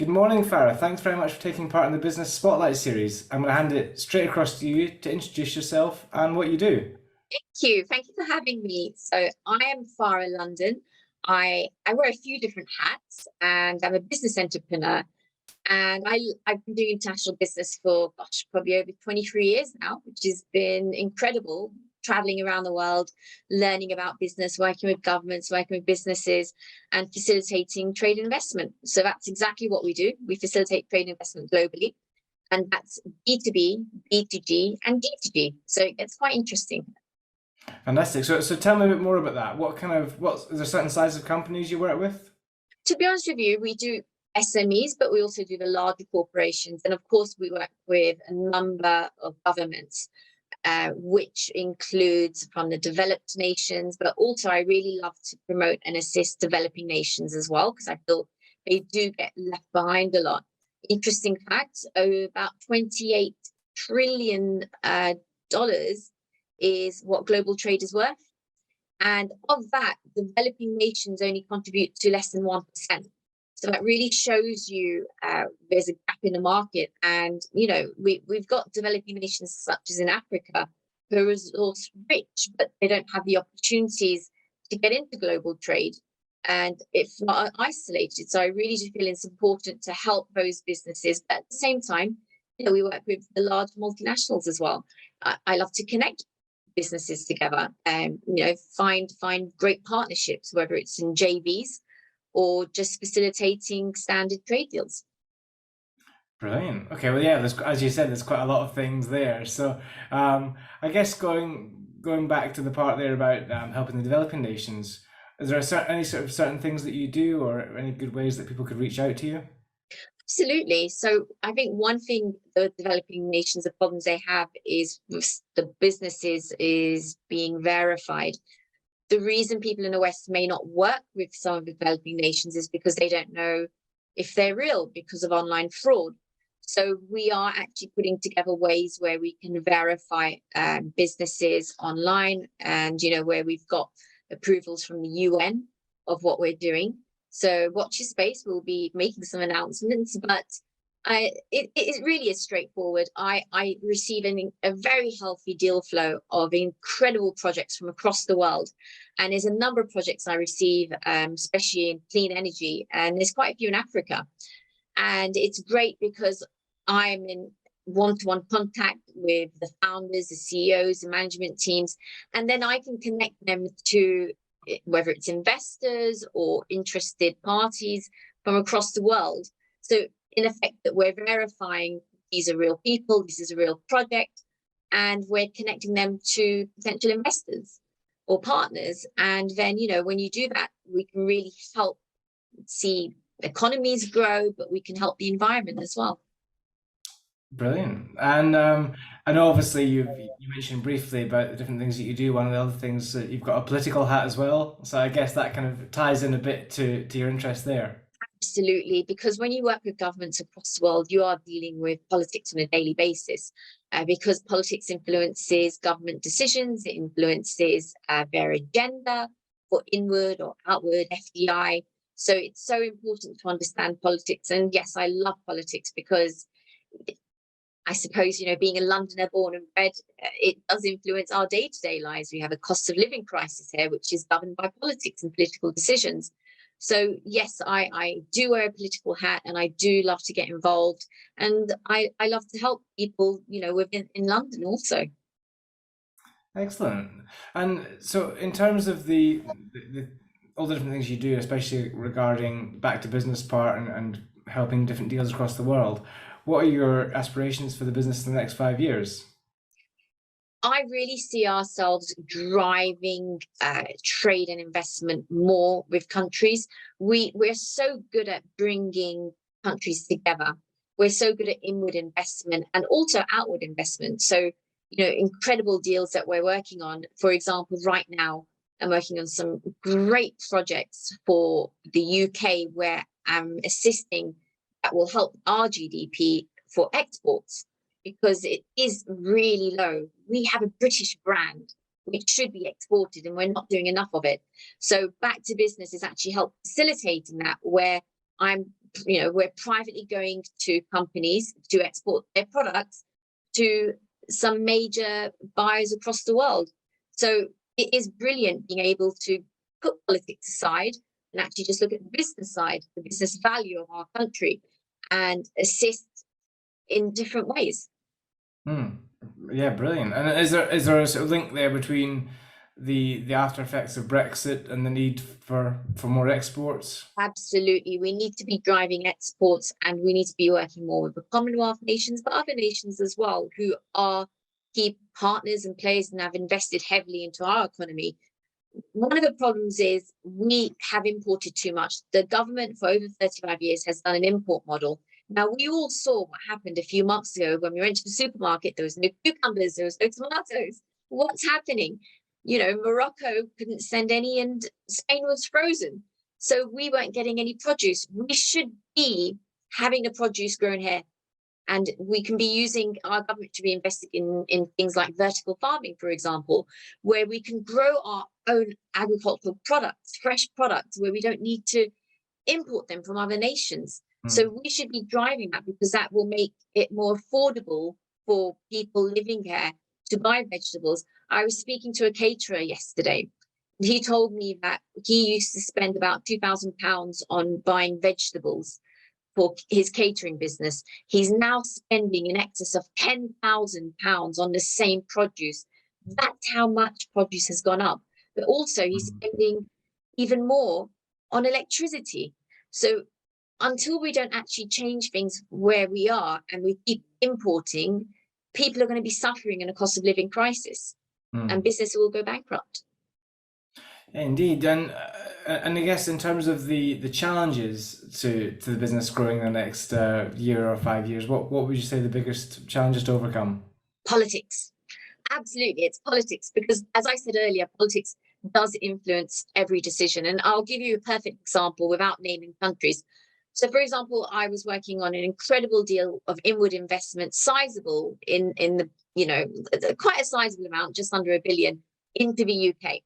Good morning, Farah. Thanks very much for taking part in the Business Spotlight series. I'm going to hand it straight across to you to introduce yourself and what you do. Thank you. Thank you for having me. So I am Farah London. I wear a few different hats and I'm a business entrepreneur. And I've been doing international business for, gosh, probably over 23 years now, which has been incredible, traveling around the world, learning about business, working with governments, working with businesses, and facilitating trade and investment. So that's exactly what we do. We facilitate trade and investment globally, and that's B2B, B2G, and D2G. So it's quite interesting. Fantastic. So tell me a bit more about that. Is there certain size of companies you work with? To be honest with you, we do SMEs, but we also do the larger corporations. And of course, we work with a number of governments, which includes from the developed nations, but also I really love to promote and assist developing nations as well, because I feel they do get left behind a lot. Interesting fact, about $28 trillion is what global trade is worth. And of that, developing nations only contribute to less than 1%. So that really shows you there's a gap in the market. And, you know, we've got developing nations such as in Africa who are resource rich, but they don't have the opportunities to get into global trade. And if not isolated. So I really do feel it's important to help those businesses. But at the same time, you know, we work with the large multinationals as well. I love to connect businesses together and, you know, find great partnerships, whether it's in JVs or just facilitating standard trade deals. Brilliant. Okay, well, yeah, as you said, there's quite a lot of things there. So I guess going back to the part there about helping the developing nations, is there any sort of certain things that you do or any good ways that people could reach out to you? Absolutely. So I think one thing the developing nations, the problems they have is with the businesses is being verified. The reason people in the West may not work with some of the developing nations is because they don't know if they're real because of online fraud. So we are actually putting together ways where we can verify businesses online, and, you know, where we've got approvals from the UN of what we're doing. So watch your space. We'll be making some announcements, but it really is straightforward. I receive a very healthy deal flow of incredible projects from across the world. And there's a number of projects I receive, especially in clean energy, and there's quite a few in Africa. And it's great because I'm in one-to-one contact with the founders, the CEOs, the management teams, and then I can connect them to whether it's investors or interested parties from across the world. So in effect, that we're verifying these are real people, this is a real project, and we're connecting them to potential investors or partners. And then, you know, when you do that, we can really help see economies grow, but we can help the environment as well. Brilliant. And I know obviously you mentioned briefly about the different things that you do. One of the other things that you've got a political hat as well. So I guess that kind of ties in a bit to your interest there. Absolutely, because when you work with governments across the world, you are dealing with politics on a daily basis, because politics influences government decisions, it influences their agenda for inward or outward FDI. So it's so important to understand politics. And yes, I love politics because I suppose, you know, being a Londoner born and bred, it does influence our day-to-day lives. We have a cost of living crisis here, which is governed by politics and political decisions. So yes, I do wear a political hat, and I do love to get involved, and I love to help people, you know, within in London also. Excellent. And so in terms of all the different things you do, especially regarding back to business part and helping different deals across the world, what are your aspirations for the business in the next 5 years? I really see ourselves driving trade and investment more with countries. We're so good at bringing countries together. We're so good at inward investment and also outward investment. So, you know, incredible deals that we're working on. For example, right now, I'm working on some great projects for the UK where I'm assisting that will help our GDP for exports, because it is really low. We have a British brand which should be exported, and we're not doing enough of it. So back to business is actually help facilitating that, where I'm we're privately going to companies to export their products to some major buyers across the world. So it is brilliant being able to put politics aside and actually just look at the business side, the business value of our country, and assist in different ways. Yeah, brilliant. And is there a sort of link there between the after effects of Brexit and the need for more exports? Absolutely. We need to be driving exports, and we need to be working more with the Commonwealth nations, but other nations as well, who are key partners and players and have invested heavily into our economy. One of the problems is we have imported too much. The government for over 35 years has done an import model. Now, we all saw what happened a few months ago when we went to the supermarket. There was no cucumbers, there was no tomatoes. What's happening? Morocco couldn't send any, and Spain was frozen. So we weren't getting any produce. We should be having the produce grown here. And we can be using our government to be invested in things like vertical farming, for example, where we can grow our own agricultural products, fresh products, where we don't need to import them from other nations. So we should be driving that, because that will make it more affordable for people living here to buy vegetables. I was speaking to a caterer yesterday. He told me that he used to spend about £2,000 on buying vegetables for his catering business. He's now spending in excess of £10,000 on the same produce. That's how much produce has gone up. But also he's spending even more on electricity. So until we don't actually change things where we are and we keep importing, people are going to be suffering in a cost of living crisis, and business will go bankrupt. Indeed, and I guess in terms of the challenges to the business growing in the next year or 5 years, what would you say the biggest challenges to overcome? Politics. Absolutely, it's politics, because as I said earlier, politics does influence every decision. And I'll give you a perfect example without naming countries. So, for example, I was working on an incredible deal of inward investment, sizable in the, quite a sizable amount, just under £1 billion, into the UK.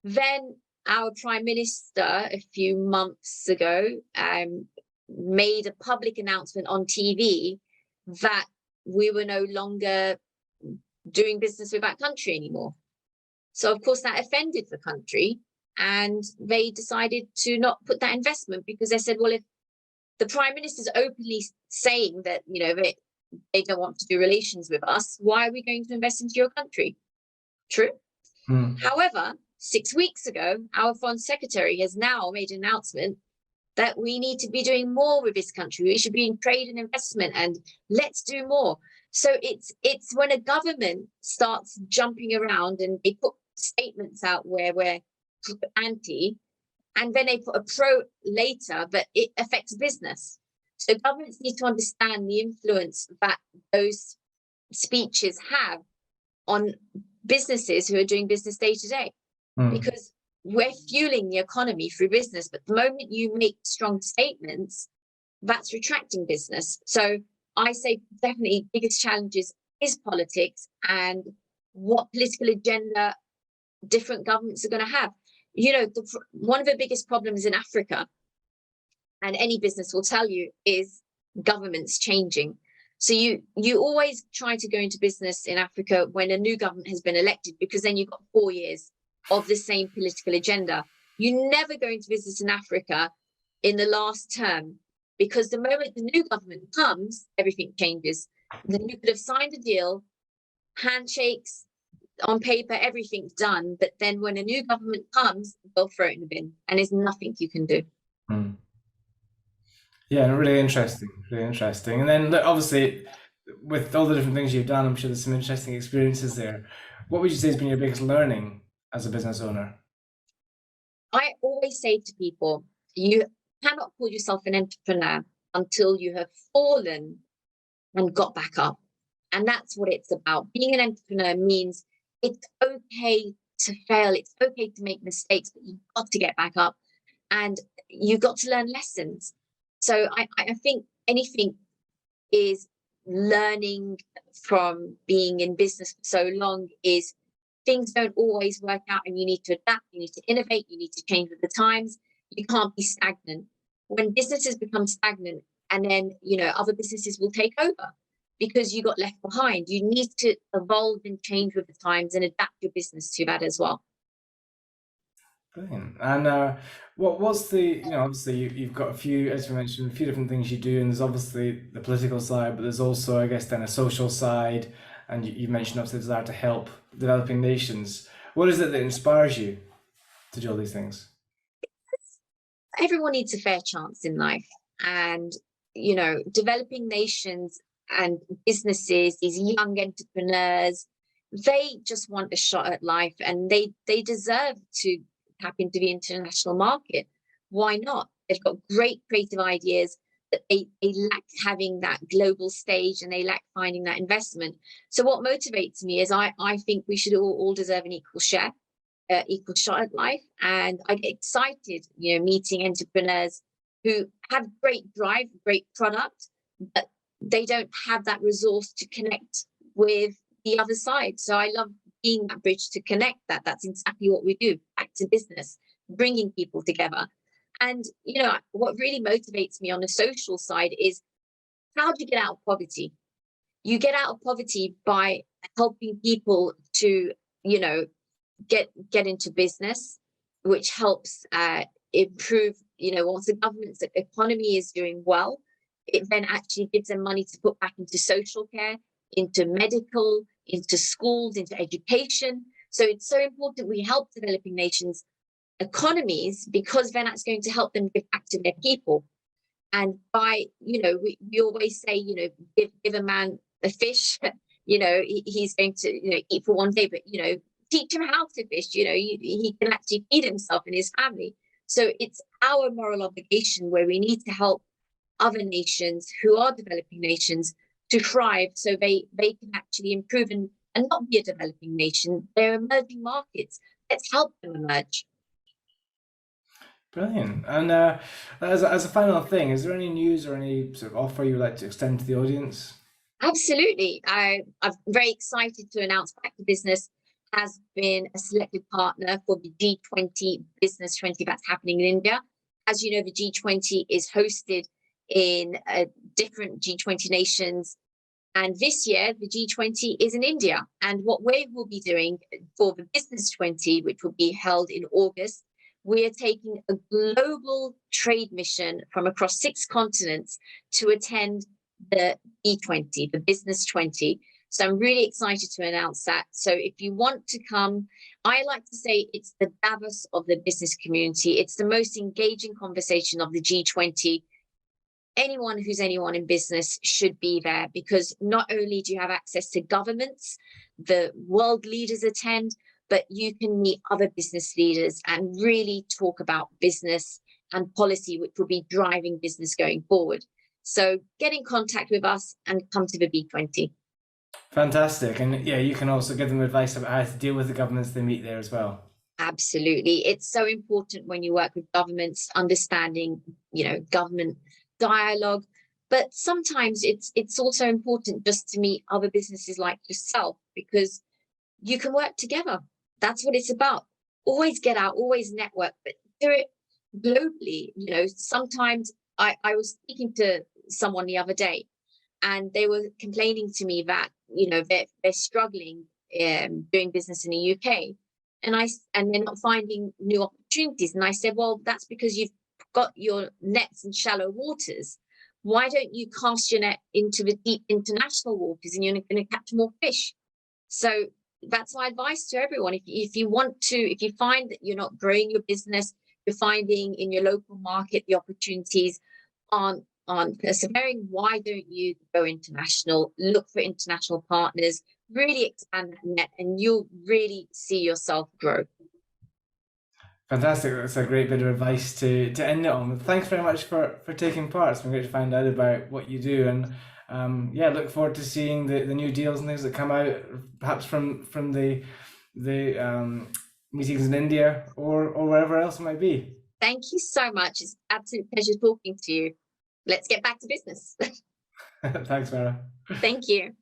Then our Prime Minister a few months ago made a public announcement on TV that we were no longer doing business with that country anymore. So, of course, that offended the country, and they decided to not put that investment, because they said, well, if the Prime Minister is openly saying that, they don't want to do relations with us, why are we going to invest into your country? True. However, 6 weeks ago, our Foreign Secretary has now made an announcement that we need to be doing more with this country. We should be in trade and investment, and let's do more. So it's when a government starts jumping around and they put statements out where we're anti, and then they put a pro later, but it affects business. So governments need to understand the influence that those speeches have on businesses who are doing business day to day, because we're fueling the economy through business. But the moment you make strong statements, that's retracting business. So I say definitely biggest challenges is politics and what political agenda different governments are going to have. One of the biggest problems in Africa, and any business will tell you, is governments changing. So you always try to go into business in Africa when a new government has been elected, because then you've got 4 years of the same political agenda. You never go into business in Africa in the last term, because the moment the new government comes, everything changes. Then you could have signed a deal, handshakes, on paper, everything's done, but then when a new government comes, they'll throw it in the bin, and there's nothing you can do. Yeah, really interesting, really interesting. And then, look, obviously, with all the different things you've done, I'm sure there's some interesting experiences there. What would you say has been your biggest learning as a business owner? I always say to people, you cannot call yourself an entrepreneur until you have fallen and got back up. And that's what it's about. Being an entrepreneur means it's okay to fail. It's okay to make mistakes, but you've got to get back up, and you've got to learn lessons. So I think anything is learning from being in business for so long is things don't always work out, and you need to adapt, you need to innovate, you need to change with the times. You can't be stagnant. when businesses become stagnant, and then, other businesses will take over because you got left behind. You need to evolve and change with the times and adapt your business to that as well. Brilliant. And what's the, obviously you've got a few, as you mentioned, a few different things you do, and there's obviously the political side, but there's also, I guess, then a social side, and you mentioned obviously the desire to help developing nations. What is it that inspires you to do all these things? Everyone needs a fair chance in life, and developing nations and businesses, these young entrepreneurs, they just want a shot at life, and they deserve to tap into the international market. Why not? They've got great creative ideas, but they lack having that global stage, and they lack finding that investment. So what motivates me is I think we should all deserve an equal share, equal shot at life. And I get excited, meeting entrepreneurs who have great drive, great product, but they don't have that resource to connect with the other side. So I love being that bridge to connect that. That's exactly what we do, back to business, bringing people together. And, what really motivates me on the social side is, how do you get out of poverty? You get out of poverty by helping people to, get into business, which helps improve, once the government's economy is doing well, it then actually gives them money to put back into social care, into medical, into schools, into education. So it's so important we help developing nations economies, because then that's going to help them give back to their people. And by, we always say, give a man a fish, he's going to, eat for one day, but, teach him how to fish, he can actually feed himself and his family. So it's our moral obligation, where we need to help other nations who are developing nations to thrive, so they can actually improve and not be a developing nation. They're emerging markets. Let's help them emerge. Brilliant. And as a final thing, is there any news or any sort of offer you would like to extend to the audience? Absolutely. I'm very excited to announce Back to Business has been a selected partner for the G20 Business 20 that's happening in India. As you know, the G20 is hosted in different G20 nations. And this year, the G20 is in India. And what we will be doing for the Business 20, which will be held in August, we are taking a global trade mission from across 6 continents to attend the E20, the Business 20. So I'm really excited to announce that. So if you want to come, I like to say it's the Davos of the business community. It's the most engaging conversation of the G20. Anyone who's anyone in business should be there, because not only do you have access to governments, the world leaders attend, but you can meet other business leaders and really talk about business and policy, which will be driving business going forward. So get in contact with us and come to the B20. Fantastic. And yeah, you can also give them advice about how to deal with the governments they meet there as well. Absolutely. It's so important when you work with governments, understanding, government dialogue. But sometimes it's also important just to meet other businesses like yourself, because you can work together. That's what it's about. Always get out, always network, but do it globally. Sometimes I was speaking to someone the other day, and they were complaining to me that, they're struggling doing business in the UK, and they're not finding new opportunities. And I said, well, that's because you've got your nets in shallow waters. Why don't you cast your net into the deep international waters, and you're going to catch more fish? So that's my advice to everyone. If you find that you're not growing your business, you're finding in your local market the opportunities aren't persevering, why don't you go international? Look for international partners, really expand that net, and you'll really see yourself grow. Fantastic. That's a great bit of advice to end it on. Thanks very much for taking part. It's been great to find out about what you do, and look forward to seeing the new deals and things that come out, perhaps from the meetings in India or wherever else it might be. Thank you so much. It's an absolute pleasure talking to you. Let's get back to business. Thanks, Farah. Thank you.